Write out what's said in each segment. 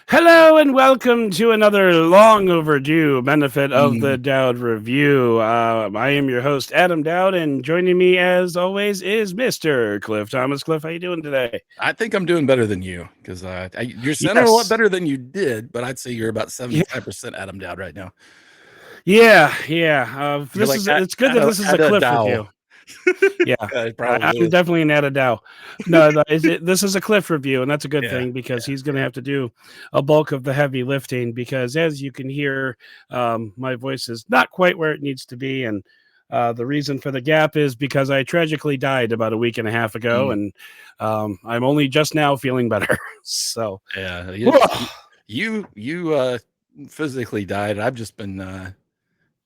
Hello and welcome to another long overdue benefit of the Doud review. I am your host, Adam Doud, and joining me as always is Mr. Cliff Thomas. Cliff, how you doing today? I think I'm doing better than you because you're sounding a lot better than you did, but I'd say you're about 75% Adam Doud right now. Yeah. It's good that this is a Cliff review. Yeah, I'm definitely an Dow. No, this is a Cliff review, and that's a good thing because he's going to have to do a bulk of the heavy lifting because, as you can hear, my voice is not quite where it needs to be, and the reason for the gap is because I tragically died about a week and a half ago, and I'm only just now feeling better. So yeah, you physically died.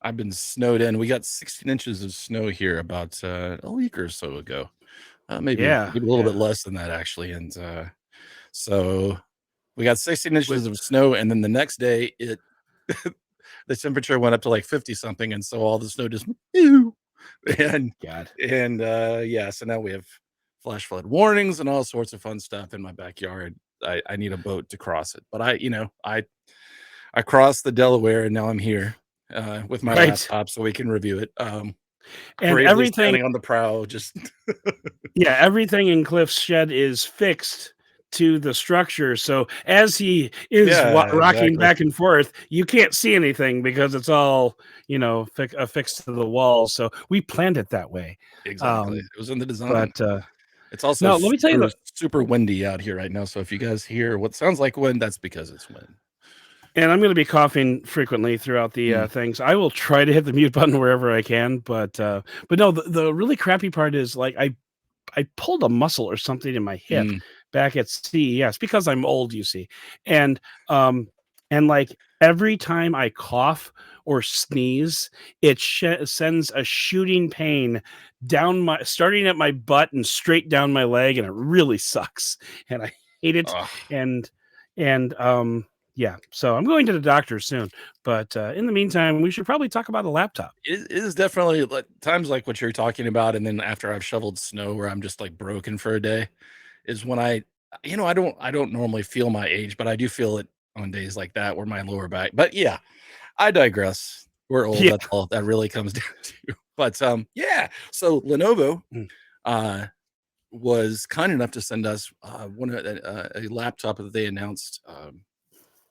I've been snowed in. We got 16 inches of snow here about a week or so ago. Maybe a little bit less than that, actually. And so we got 16 inches of snow. And then the next day, the temperature went up to like 50 something. And so all the snow just, so now we have flash flood warnings and all sorts of fun stuff in my backyard. I need a boat to cross it. But I crossed the Delaware and now I'm here. With my laptop so we can review it. And everything standing on the prow, just everything in Cliff's shed is fixed to the structure. So as he is rocking back and forth, you can't see anything because it's all affixed to the wall. So we planned it that way. Exactly. It was in the design. But it's also let me tell you, super windy out here right now. So if you guys hear what sounds like wind, that's because it's wind. And I'm going to be coughing frequently throughout the things. I will try to hit the mute button wherever I can, but no, the really crappy part is like I pulled a muscle or something in my hip back at CES because I'm old, you see, and like every time I cough or sneeze, it sends a shooting pain down starting at my butt and straight down my leg, and it really sucks, and I hate it, Yeah, so I'm going to the doctor soon, but in the meantime, we should probably talk about a laptop. It is definitely times like what you're talking about, and then after I've shoveled snow where I'm just like broken for a day, is when I don't normally feel my age, but I do feel it on days like that where my lower back. But yeah, I digress. We're old. That's all that really comes down to. But so Lenovo was kind enough to send us a laptop that they announced.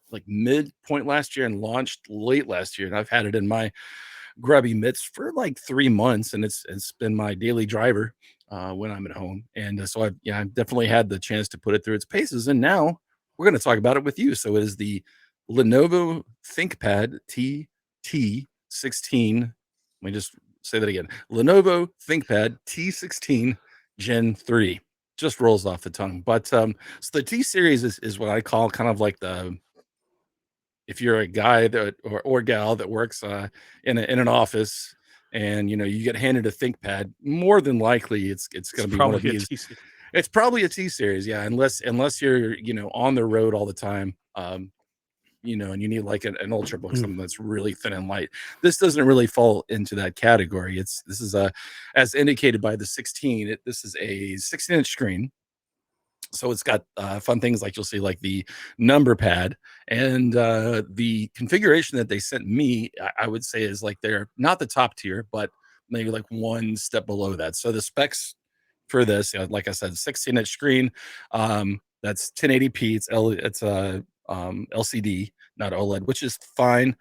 Like midpoint last year and launched late last year. And I've had it in my grubby mitts for like 3 months, and it's been my daily driver when I'm at home. And so I've definitely had the chance to put it through its paces. And now we're going to talk about it with you. So it is the Lenovo ThinkPad T16. Let me just say that again. Lenovo ThinkPad T16 Gen 3. Just rolls off the tongue. But so the T series is what I call kind of like if you're a guy or gal that works in an office and you get handed a ThinkPad, more than likely it's going to be one of these. It's probably a T series, unless you're on the road all the time, and you need like an ultrabook, something that's really thin and light. This doesn't really fall into that category. This is as indicated by the 16. This is a 16-inch screen. So it's got fun things like you'll see like the number pad, and the configuration that they sent me, I would say is like they're not the top tier, but maybe like one step below that. So the specs for this, like I said, 16-inch screen, that's 1080p. It's a LCD, not OLED, which is fine.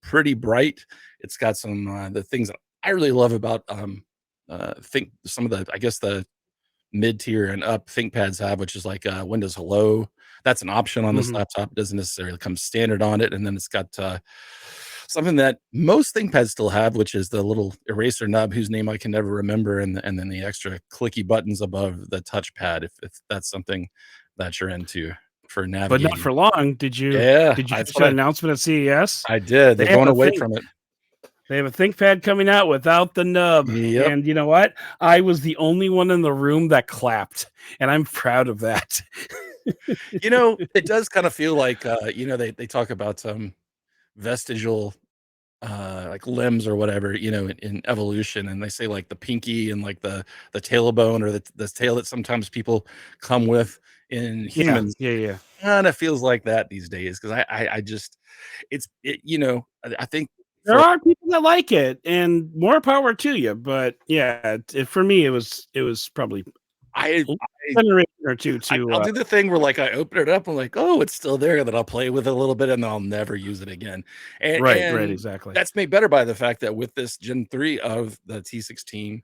Pretty bright. It's got some the things that I really love about some of the mid-tier and up ThinkPads have, which is like Windows Hello. That's an option on this laptop. It doesn't necessarily come standard on it. And then it's got something that most ThinkPads still have, which is the little eraser nub whose name I can never remember, and then the extra clicky buttons above the touchpad, if that's something that you're into for navigating. But not for long. Did you catch an announcement at CES? I did. They're going away from it. They have a ThinkPad coming out without the nub. Yep. And you know what? I was the only one in the room that clapped, and I'm proud of that. It does kind of feel like, they talk about vestigial like limbs or whatever, you know, in evolution, and they say like the pinky and like the tailbone or the tail that sometimes people come with in Yeah, humans. yeah, yeah. Kind of feels like that these days because I just you know, I think There for are people that like it, and more power to you. But yeah, for me, it was probably I a generation or two I'll to do the thing where, like, I open it up, I'm like, "Oh, it's still there," and then I'll play with it a little bit, and then I'll never use it again, right, right, and exactly. that's made better by the fact that with this Gen 3 of the T16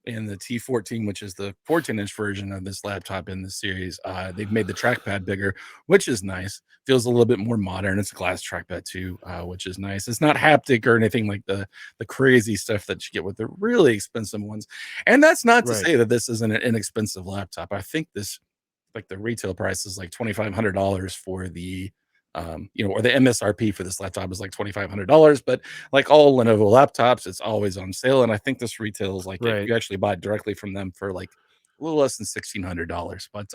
and the T14, which is the 14-inch version of this laptop in the series, they've made the trackpad bigger, which is nice. Feels a little bit more modern. It's a glass trackpad too, which is nice. It's not haptic or anything like the crazy stuff that you get with the really expensive ones, and that's not to Right, say that this isn't an inexpensive laptop. I think this like the retail price is like $2,500 for the you know, or the MSRP for this laptop is like $2,500. But like all Lenovo laptops, it's always on sale. And I think this retails like if right. you actually buy it directly from them for like a little less than $1,600. But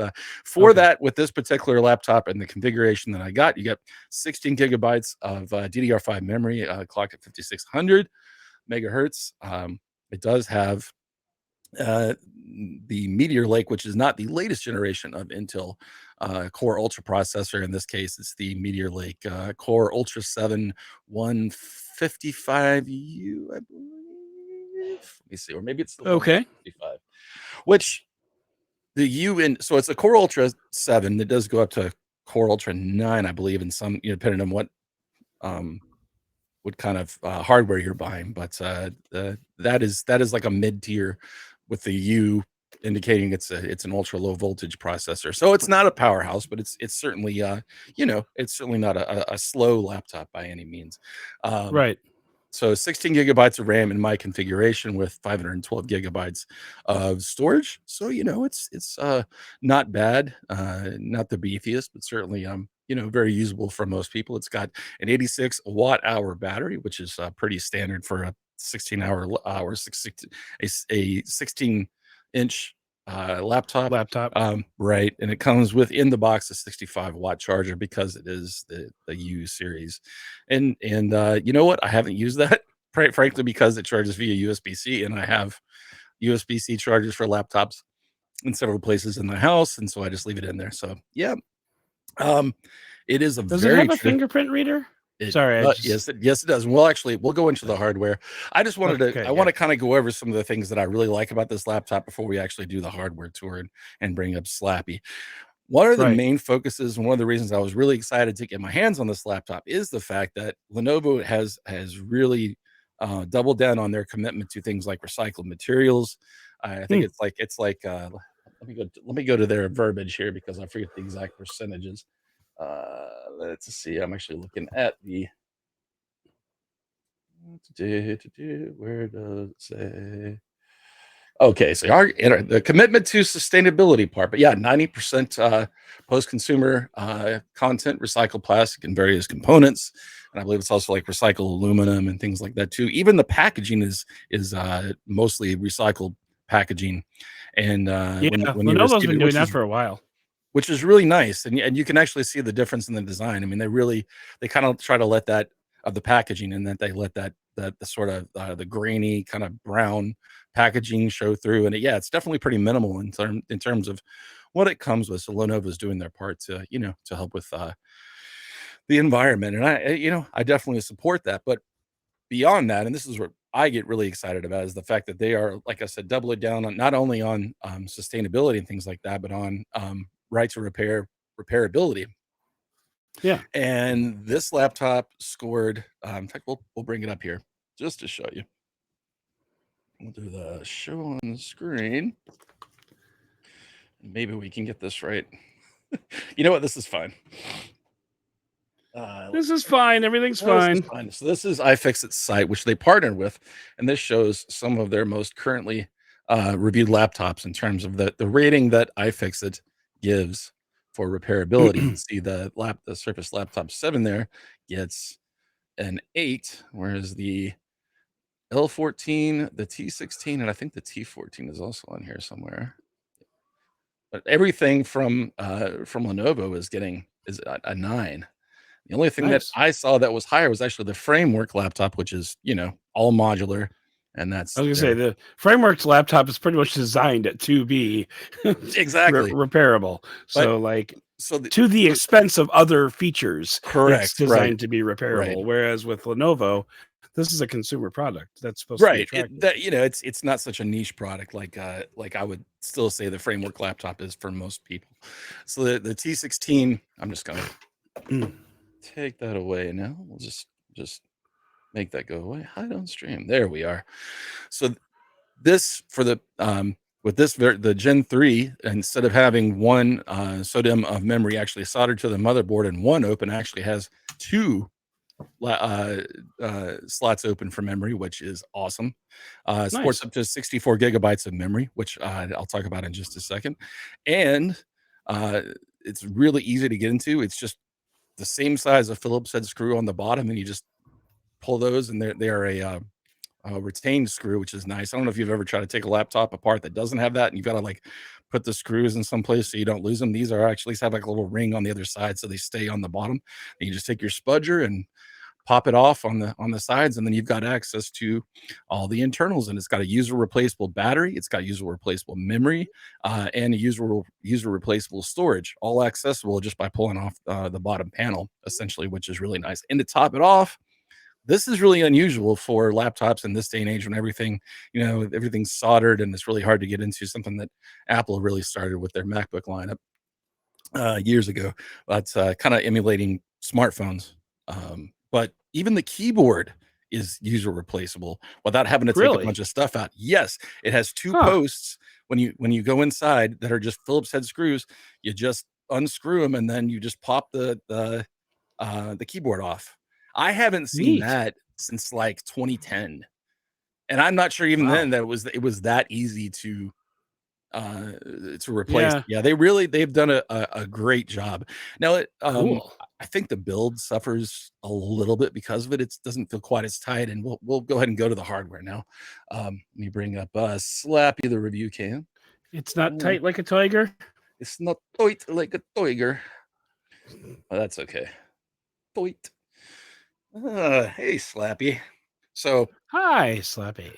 for Okay, that, with this particular laptop and the configuration that I got, you get 16 gigabytes of DDR5 memory, clocked at 5600 megahertz. It does have uh, the Meteor Lake, which is not the latest generation of Intel Core Ultra processor. In this case, it's the Meteor Lake Core Ultra 7 155U, I believe. Let me see, or maybe it's the okay, 155, which the U in so it's a Core Ultra 7 that does go up to Core Ultra 9, I believe, in some, you know, depending on um, what kind of hardware you're buying. But that is like a mid tier with the U indicating it's an ultra low voltage processor. So it's not a powerhouse, but it's certainly you know, it's certainly not a slow laptop by any means. Um, right. so 16 gigabytes of RAM in my configuration with 512 gigabytes of storage. So, you know, it's not bad, not the beefiest, but certainly you know, very usable for most people. It's got an 86 watt hour battery, which is pretty standard for a 16 hour 16 inch laptop. Laptop. Right, and it comes within the box a 65-watt charger because it is the U series, and you know what? I haven't used that, frankly, because it charges via USB-C, and I have USB-C chargers for laptops in several places in the house, and so I just leave it in there. So yeah, um, it is a Does it very have a fingerprint reader? it Sorry, I just yes, it does. Well, actually, we'll go into the hardware. I okay, want yeah, to kind of go over some of the things that I really like about this laptop before we actually do the hardware tour and bring up Slappy. One of the right. main focuses and one of the reasons I was really excited to get my hands on this laptop is the fact that Lenovo has really doubled down on their commitment to things like recycled materials. I think Hmm. it's like let me go to their verbiage here because I forget the exact percentages. Let's see. I'm actually looking at the where does it say? Okay, so the commitment to sustainability part, but yeah, 90% post-consumer content, recycled plastic and various components, and I believe it's also like recycled aluminum and things like that too. Even the packaging is mostly recycled packaging, and Yeah, when you Lenovo's receive been it, doing that for a while. which is really nice, and you can actually see the difference in the design. I mean, they kind of try to let that of the packaging, and that they let that the sort of the grainy kind of brown packaging show through. And yeah, it's definitely pretty minimal in terms of what it comes with. So Lenovo's doing their part to, you know, to help with the environment, and you know, I definitely support that. But beyond that, and this is what I get really excited about, is the fact that they are, like I said, doubling down on not only on sustainability and things like that, but on right to repairability. Yeah. And this laptop scored. In fact, we'll bring it up here just to show you. We'll do the show on the screen. Maybe we can get this right. You know what? This is fine. This is fine. Everything's This is fine. fine. So this is iFixit's site, which they partnered with, and this shows some of their most currently reviewed laptops in terms of the rating that iFixit gives for repairability. You can see the Surface Laptop 7 there gets an 8, whereas the L14, the T16, and I think the T14 is also on here somewhere. But everything from Lenovo is getting is a 9. The only thing that Nice. I saw that was higher was actually the framework laptop, which is, all modular, and I that's was gonna say there. the Frameworks laptop is pretty much designed to be Exactly. repairable. But So, like, so the to the so expense of other features, it's correct, right, designed to be right. repairable. Whereas with Lenovo, this is a consumer product that's supposed to be Right. attractive. It's not such a niche product like I would still say the framework laptop is for most people. So the T16, I'm just gonna Mm. take that away now. We'll just make that go away. Hide on stream. There we are. So this for the with this the Gen 3, instead of having one SODIMM of memory actually soldered to the motherboard and one open, actually has two slots open for memory, which is awesome. Supports Nice. up to 64 gigabytes of memory, which I'll talk about in just a second. And uh, it's really easy to get into. It's just the same size of Phillips head screw on the bottom, and you just pull those, and they are a retained screw, which is nice. I don't know if you've ever tried to take a laptop apart that doesn't have that, and you've got to like put the screws in some place so you don't lose them. These are actually have like a little ring on the other side, so they stay on the bottom. And you just take your spudger and pop it off on the sides, and then you've got access to all the internals. And it's got a user replaceable battery, it's got user replaceable memory, and a user replaceable storage, all accessible just by pulling off the bottom panel, essentially, which is really nice. And to top it off, this is really unusual for laptops in this day and age when everything's soldered and it's really hard to get into, something that Apple really started with their MacBook lineup years ago. That's kind of emulating smartphones. But even the keyboard is user replaceable without having to take a Really? bunch of stuff out. Yes, it has two Huh. posts when you go inside that are just Phillips head screws. You just unscrew them and then you just pop the keyboard off. I haven't seen Neat. that since like 2010, and I'm not sure even then Wow. that it was that easy uh to replace. Yeah. Yeah, they've done a great job. Now Cool. I think the build suffers a little bit because of it. It doesn't feel quite as tight, and we'll go ahead and go to the hardware now. Let me bring up Slappy the review cam. It's not Uh, tight like a tiger. it's not tight like a tiger. Oh, that's okay. Tight. Hey Slappy. So Hi, Slappy.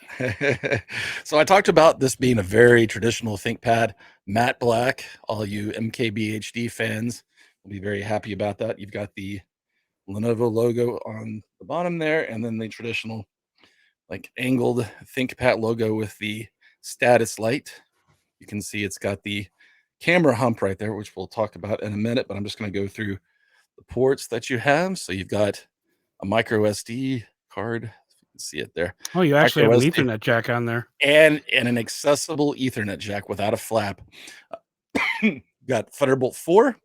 so I talked about this being a very traditional ThinkPad, matte black. All you MKBHD fans will be very happy about that. You've got the Lenovo logo on the bottom there, and then the traditional like angled ThinkPad logo with the status light. You can see it's got the camera hump right there, which we'll talk about in a minute, but I'm just going to go through the ports that you have. So you've got a micro SD card. You can see it there. Oh, you actually Micro have an SD Ethernet jack on there. and an accessible Ethernet jack without a flap. Got Thunderbolt 4.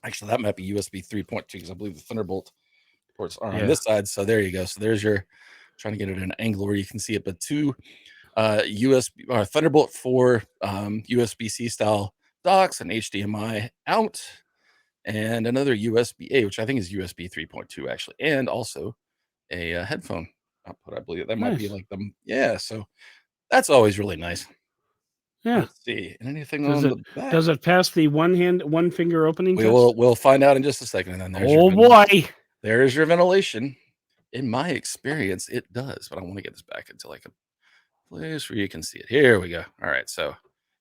Actually, that might be USB 3.2 because I believe the Thunderbolt ports are on Yeah. this side. So there you go. So there's your trying to get it in an angle where you can see it, but two USB or Thunderbolt 4 USB-C style docks, and HDMI out, and another USB-A, which I think is USB 3.2 actually, and also a headphone output. I believe that might be Nice. like them. Yeah, so that's always really nice. Yeah. Let's see. Anything Does on it the back? does it pass the one finger opening test? We'll find out in just a second. And then Oh boy. there's your ventilation. In my experience, it does. But I want to get this back into like a place where you can see it. Here we go. All right. So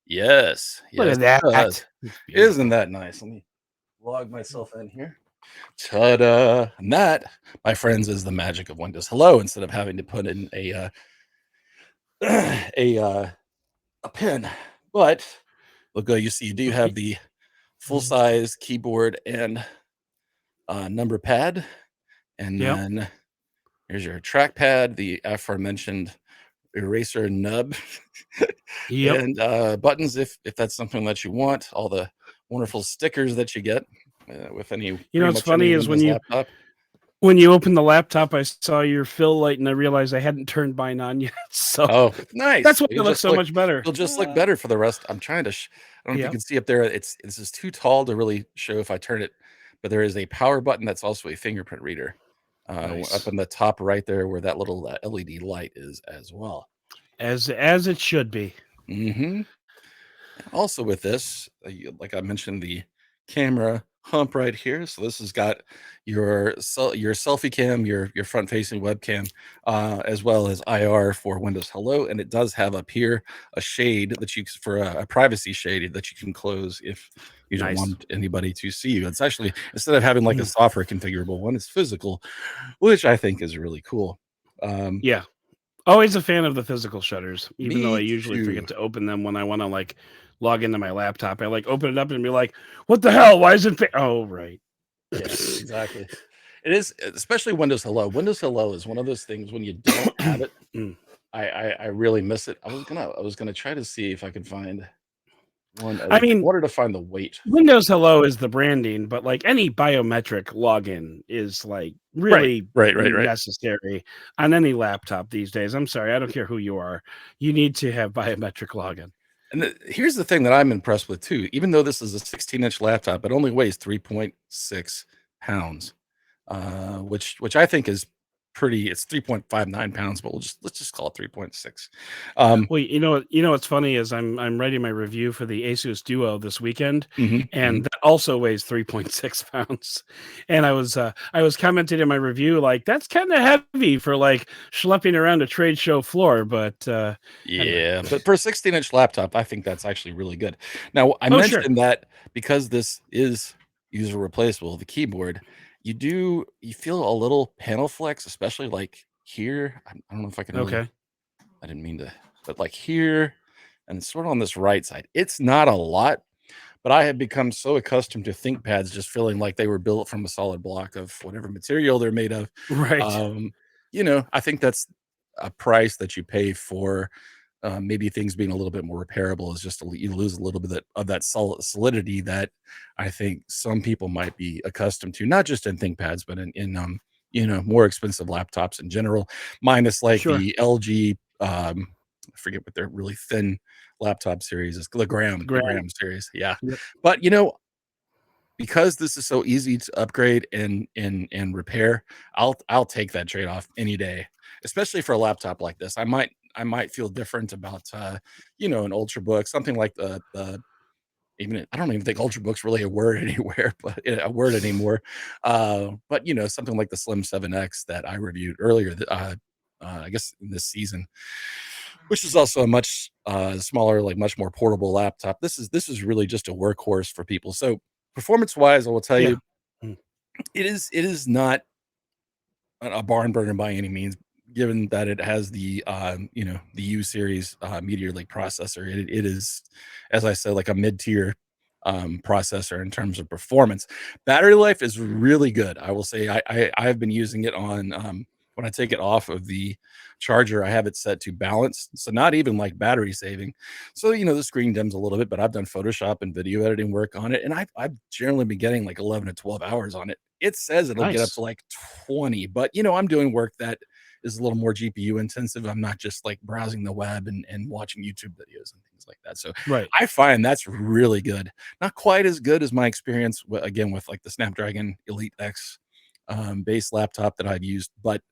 yes, Look yes, at it does. that. It's Isn't beautiful. that nice? Let me log myself in here. Ta-da! And that, my friends, is the magic of Windows Hello. Instead of having to put in a a pin, but look, you see, you do have the full size keyboard and number pad, and Yep. then here's your trackpad, the aforementioned eraser nub, Yep. and buttons if that's something that you want. All the wonderful stickers that you get with You know pretty what's much any funny is Windows laptop. when you open the laptop, I saw your fill light and I realized I hadn't turned mine on yet. So Oh, nice. that's why it looks so much better. You'll just look better for the rest. I'm trying to I don't know if you Yep. can see up there. This is too tall to really show if I turn it, but there is a power button that's also a fingerprint reader. Up Nice. in the top right there where that little LED light is as well. As it should be. Mhm. Also with this, like I mentioned, the camera hump right here. So this has got your selfie cam, your front facing webcam, as well as IR for Windows Hello, and it does have up here a shade that you for a privacy shade that you can close if you don't Nice. want anybody to see you. It's actually, instead of having like a Mm. software configurable one, it's physical, which I think is really cool. Yeah. Always a fan of the physical shutters, even though I Me usually too. forget to open them when I want to like log into my laptop. I like open it up and be like, "What the hell? Why is it?" Oh, right. Yeah, exactly. It is, especially Windows Hello. Windows Hello is one of those things when you don't have it, Mm. I really miss it. I was gonna try to see if I could find one I other thing. I mean, wanted to find the weight. Windows Hello is the branding, but like any biometric login is like Right, really right. necessary on any laptop these days. I'm sorry, I don't care who you are. You need to have biometric login. And here's the thing that I'm impressed with too. Even though this is a 16-inch laptop, it only weighs 3.6 pounds, which I think is pretty. It's 3.59 pounds, but let's just call it 3.6. Um, Well, what's funny is I'm writing my review for the Asus Duo this weekend, mhm, and mhm. that also weighs 3.6 pounds. And I was commenting in my review like that's kind of heavy for like schlepping around a trade show floor, but anyway. Yeah, but for a 16-inch laptop, I think that's actually really good. Now, I Oh, sure. mentioned that because this is user replaceable, the keyboard, you feel a little panel flex, especially like here. I don't know if I can really, Okay. I didn't mean to, but like here and sort of on this right side. It's not a lot, but I have become so accustomed to ThinkPads just feeling like they were built from a solid block of whatever material they're made of. Right. Um, I think that's a price that you pay for maybe things being a little bit more repairable is just you lose a little bit of that solidity that I think some people might be accustomed to, not just in ThinkPads, but in more expensive laptops in general, minus like Sure. the LG. I forget what their really thin laptop series is. The Grand. Gram series, yeah. Yep. But because this is so easy to upgrade and repair, I'll take that trade off any day, especially for a laptop like this. I might feel different about an ultrabook, something like the even I don't even think ultrabook's really a word anywhere, but a word anymore. But something like the Slim 7X that I reviewed earlier, I guess in this season, which is also a much smaller, like much more portable laptop. This is really just a workhorse for people. So performance wise, I will tell Yeah. you, Mm. it is not a barn burner by any means, given that it has the U series Meteor Lake processor. It is, as I said, like a mid-tier processor in terms of performance. Battery life is really good. I will say I've been using it on when I take it off of the charger, I have it set to balance, so not even like battery saving. So the screen dims a little bit, but I've done Photoshop and video editing work on it, and I've generally been getting like 11 to 12 hours on it. It says it'll get up Nice. to like 20, but I'm doing work that is a little more GPU intensive. I'm not just like browsing the web and watching YouTube videos and things like that. So Right. I find that's really good. Not quite as good as my experience again with like the Snapdragon Elite X base laptop that I've used, but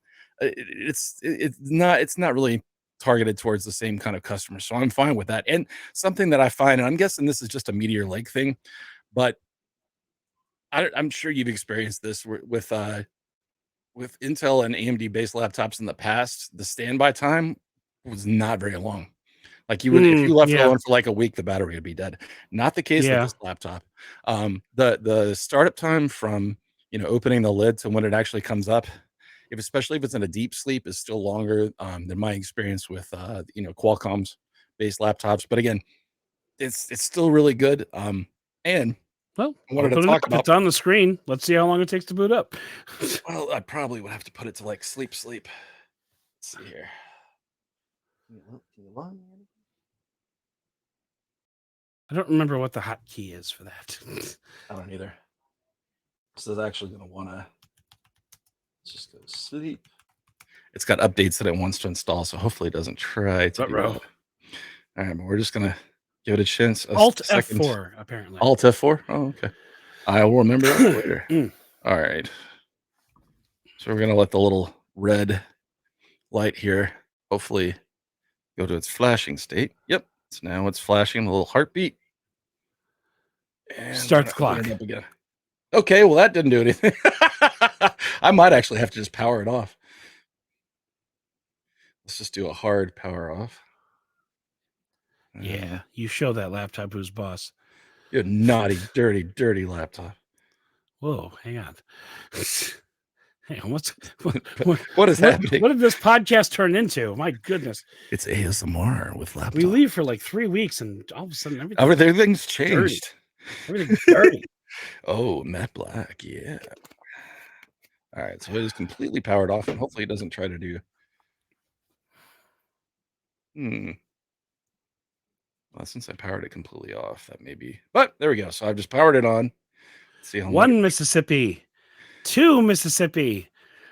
it's not really targeted towards the same kind of customer. So I'm fine with that. And something that I find, and I'm guessing this is just a Meteor Lake thing, but I'm sure you've experienced this with Intel and AMD based laptops in the past. The standby time was not very long. Like you would, if you left it Yeah. alone for like a week, the battery would be dead. Not the case with Yeah. this laptop. The startup time from opening the lid to when it actually comes up, if especially if it's in a deep sleep, is still longer than my experience with Qualcomm's based laptops. But again, it's still really good. And Well, I wanted to open it talk up. about. It's on the screen. Let's see how long it takes to boot up. Well, I probably would have to put it to like sleep. Let's see here. Can you log me in? I don't remember what the hotkey is for that. I don't either. So it's actually going to want to just go to sleep. It's got updates that it wants to install, so hopefully it doesn't try to do Ruh-roh. that. All right, but we're just going to give it a chance. A Alt second. F4, apparently. Alt F4. Oh, okay. I will remember that for later. Mm. All right. So we're going to let the little red light here hopefully go to its flashing state. Yep. So now it's flashing a little heartbeat. And we're Start going the to open it clock. up again. Okay, well, that didn't do anything. I might actually have to just power it off. Let's just do a hard power off. Yeah, you show that laptop who's boss. You naughty, dirty, dirty laptop. Whoa, hang on. Hang on, What is happening? What did this podcast turn into? My goodness. It's ASMR with laptop. We leave for like 3 weeks and all of a sudden Everything's changed. Dirty. Everything's dirty. Oh, matte black, yeah. All right, so it is completely powered off, and hopefully it doesn't try to do. Well, since I powered it completely off, that may be. But there we go. So I've just powered it on. Let's see how 1 Mississippi, 2 Mississippi,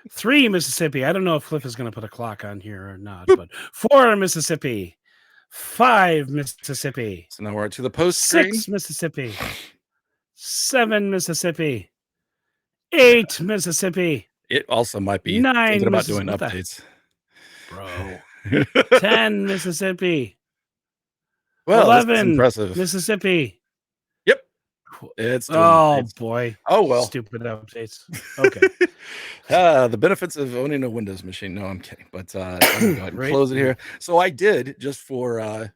3 Mississippi. I don't know if Cliff is going to put a clock on here or not, but 4 Mississippi, 5 Mississippi. So now we're to the post screen. 6 Mississippi, 7 Mississippi, 8 Mississippi. It also might be 9 thinking about doing updates. Bro. 10 Mississippi. Well, 11 impressive. Mississippi. Yep. It's doing updates. Boy. Oh, well. Stupid updates. Okay. The benefits of owning a Windows machine. No, I'm kidding. But I'm going to go ahead and close it here. So I did, just for I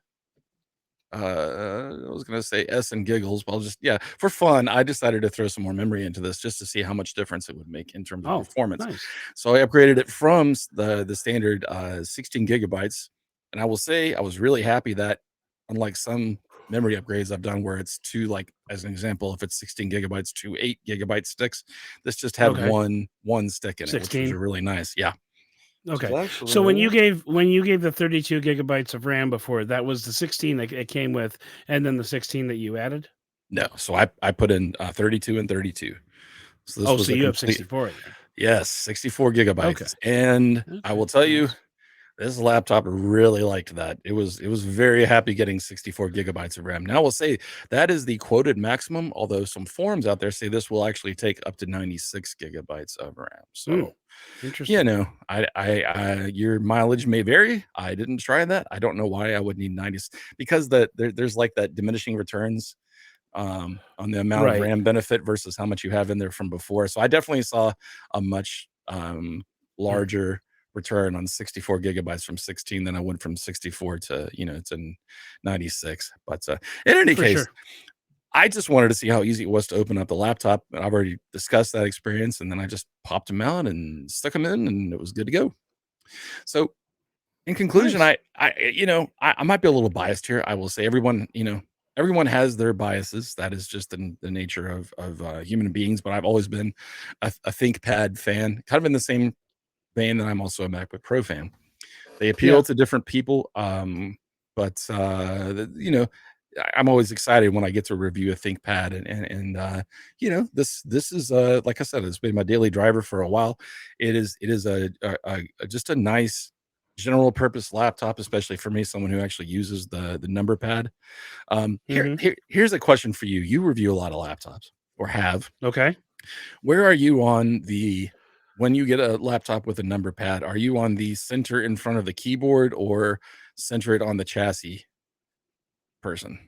was gonna say S and giggles. Well, just for fun, I decided to throw some more memory into this just to see how much difference it would make in terms of performance. Nice. So I upgraded it from the standard 16 gigabytes, and I will say I was really happy that, unlike some memory upgrades I've done where it's to, like, as an example, if it's 16 gigabytes to 8 gigabyte sticks, this just had one stick in it, which was really nice. Yeah. Okay. So when you gave the 32 gigabytes of RAM before, that was the 16 that it came with, and then the 16 that you added? No. So I put in 32 and 32. So this was so you have 64 in there. Yes, 64 gigabytes. Okay. And I will tell you, this laptop really liked that. It was very happy getting 64 gigabytes of RAM. Now, I will say that is the quoted maximum, although some forums out there say this will actually take up to 96 gigabytes of RAM. So, interesting. Your mileage may vary. I didn't try that. I don't know why I would need 90, because there's like that diminishing returns on the amount of RAM benefit versus how much you have in there from before. So I definitely saw a much larger return on 64 gigabytes from 16 than I went from 64 to it's in 96. But in any case, I just wanted to see how easy it was to open up the laptop. I've already discussed that experience, and then I just popped them out and stuck them in, and it was good to go. So in conclusion, I might be a little biased here. I will say everyone has their biases. That is just the nature of human beings. But I've always been a ThinkPad fan, kind of in the same vein that I'm also a MacBook Pro fan. They appeal to different people. But I'm always excited when I get to review a ThinkPad, and this is like I said, it's been my daily driver for a while. It is just a nice general purpose laptop, especially for me, someone who actually uses the number pad. Here's a question for you. You review a lot of laptops, or have. Okay. Where are you on when you get a laptop with a number pad? Are you on the center in front of the keyboard, or center it on the chassis person?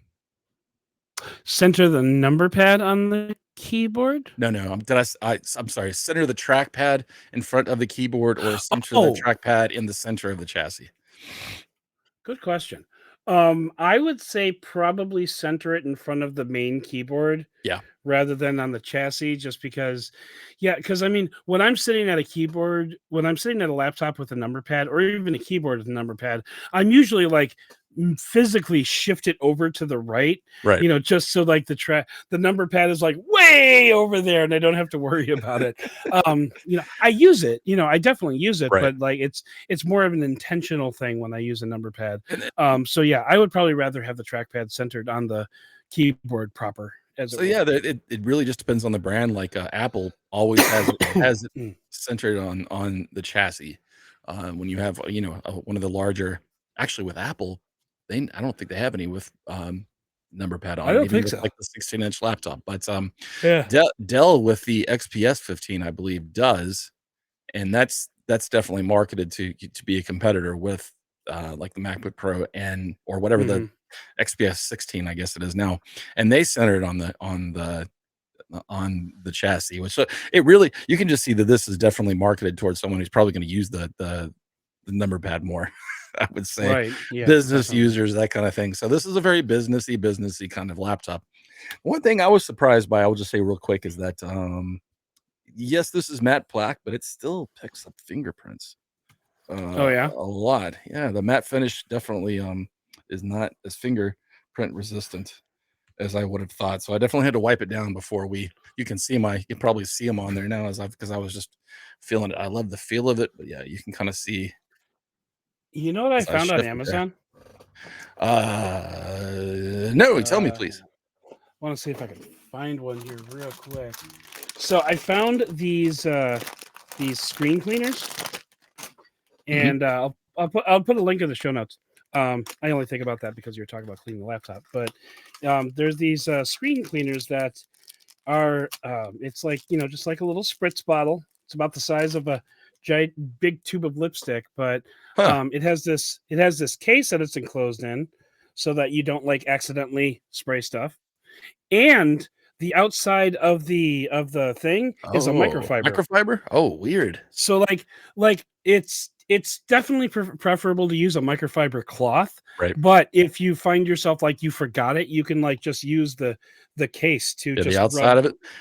Center the number pad on the keyboard? No. I'm sorry. Center the trackpad in front of the keyboard, or center the trackpad in the center of the chassis? Good question. I would say probably center it in front of the main keyboard. Yeah. Rather than on the chassis, just because, because I mean, when I'm sitting at a laptop with a number pad, or even a keyboard with a number pad, I'm usually like physically shift it over to the right, just so like the number pad is like way over there and I don't have to worry about it. I use it, I definitely use it, but like it's more of an intentional thing when I use a number pad. So I would probably rather have the trackpad centered on the keyboard proper. It really just depends on the brand. Like Apple always has it centered on the chassis. When you have one of the larger, actually with Apple, I don't think they have any with number pad on. I don't think so. Like the 16-inch laptop, but Dell with the XPS 15, I believe, does, and that's definitely marketed to be a competitor with like the MacBook Pro or whatever the XPS 16, I guess it is now, and they centered on the the chassis, which it really, you can just see that this is definitely marketed towards someone who's probably going to use the number pad more. I would say Right. Yeah, business definitely. users, that kind of thing. So this is a very businessy kind of laptop. One thing I was surprised by, I'll just say real quick, is that yes, this is matte black, but it still picks up fingerprints Oh yeah. a lot. Yeah, the matte finish definitely is not as fingerprint resistant as I would have thought. So I definitely had to wipe it down before you can see you can probably see them on there now because I was just feeling it. I love the feel of it, but yeah, you can kind of see You know what I as I found on shift it there. Amazon? No, tell me Uh, please. want to see if I can find one here real quick. So I found these screen cleaners, Mhm. and I'll put a link in the show notes. I only think about that because you're talking about cleaning the laptop, but there's these screen cleaners that are it's like, just like a little spritz bottle. It's about the size of a giant big tube of lipstick, but Huh. it has this case that it's enclosed in, so that you don't like accidentally spray stuff. And the outside of the thing is a Oh, microfiber. microfiber? Oh, weird. So it's definitely preferable to use a microfiber cloth, Right. but if you find yourself like you forgot it, you can like just use the case to Yeah, the just outside of it, wipe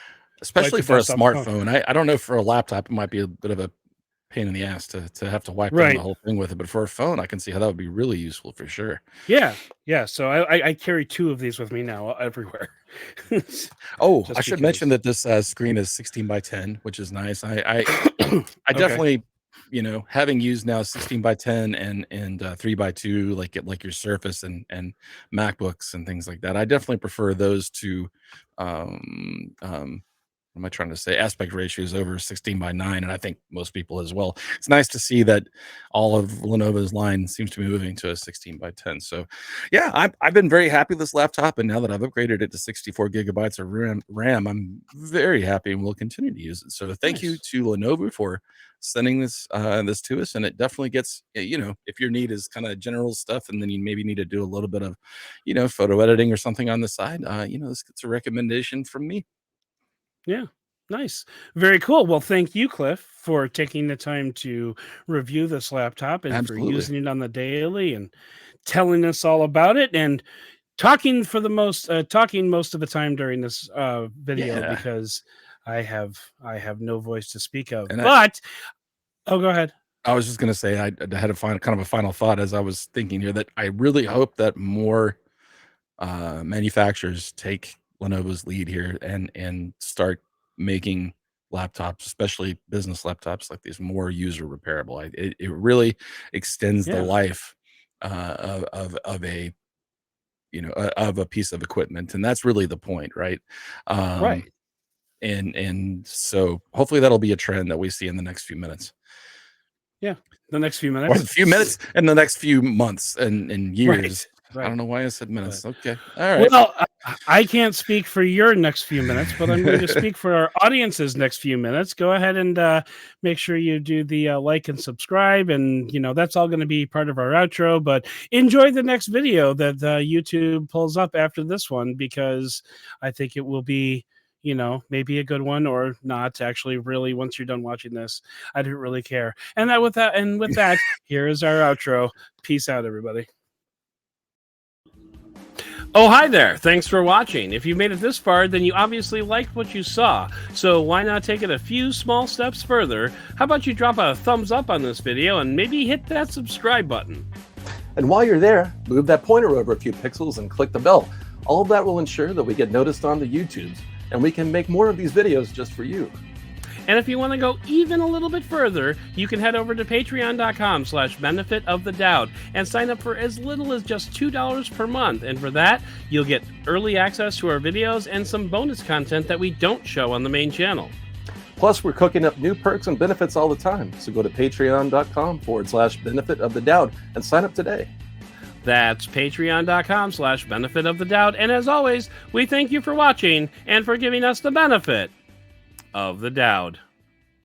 especially the for a dust off the phone. smartphone. I don't know, for a laptop, it might be a bit of a pain in the ass to have to wipe down the Right. whole thing with it, but for a phone, I can see how that would be really useful for sure. Yeah. Yeah. So I carry two of these with me now everywhere. Oh, I Just should mention because. that this, screen is 16 by 10, which is nice. I Okay. definitely, having used now 16 by 10 and 3 by 2, like your Surface and MacBooks and things like that, I definitely prefer those to, what am I trying to say? Aspect ratios over 16 by 9, and I think most people as well. It's nice to see that all of Lenovo's line seems to be moving to a 16 by 10. So, yeah, I've been very happy with this laptop, and now that I've upgraded it to 64 gigabytes of RAM, I'm very happy and will continue to use it. So, thank you Nice. to Lenovo for sending this to us, and it definitely gets, if your need is kind of general stuff, and then you maybe need to do a little bit of, photo editing or something on the side, this gets a recommendation from me. Yeah. Nice. Very cool. Well, thank you, Cliff, for taking the time to review this laptop and for Absolutely. using it on the daily and telling us all about it and talking most of the time during this video, Yeah. because I have no voice to speak of. And But oh, go ahead. I was just gonna say I had a kind of a final thought as I was thinking here, that I really hope that more manufacturers take Lenovo's lead here and start making laptops, especially business laptops like these, more user repairable. It really extends the Yeah. life of a of a piece of equipment, and that's really the point, right? Um, Right. and so hopefully that'll be a trend that we see in the next few minutes. Yeah. The next few Or a minutes. few minutes in the next few months and Right. years. I Right. don't know why I said But minutes. Okay. All right. well, I can't speak for your next few minutes, but I'm going to speak for our audience's next few minutes. Go ahead and make sure you do the like and subscribe, and that's all going to be part of our outro. But enjoy the next video that YouTube pulls up after this one, because I think it will be, maybe a good one or not. Actually, really, once you're done watching this, I don't really care. And with that, here is our outro. Peace out, everybody. Oh, hi there. Thanks for watching. If you made it this far, then you obviously liked what you saw. So why not take it a few small steps further? How about you drop a thumbs up on this video and maybe hit that subscribe button? And while you're there, move that pointer over a few pixels and click the bell. All of that will ensure that we get noticed on the YouTubes, and we can make more of these videos just for you. And if you want to go even a little bit further, you can head over to patreon.com/benefitofthedoud and sign up for as little as just $2 per month. And for that, you'll get early access to our videos and some bonus content that we don't show on the main channel. Plus, we're cooking up new perks and benefits all the time. So go to patreon.com/benefitofthedoud and sign up today. That's patreon.com/benefitofthedoud. And as always, we thank you for watching and for giving us the benefit of the Doud.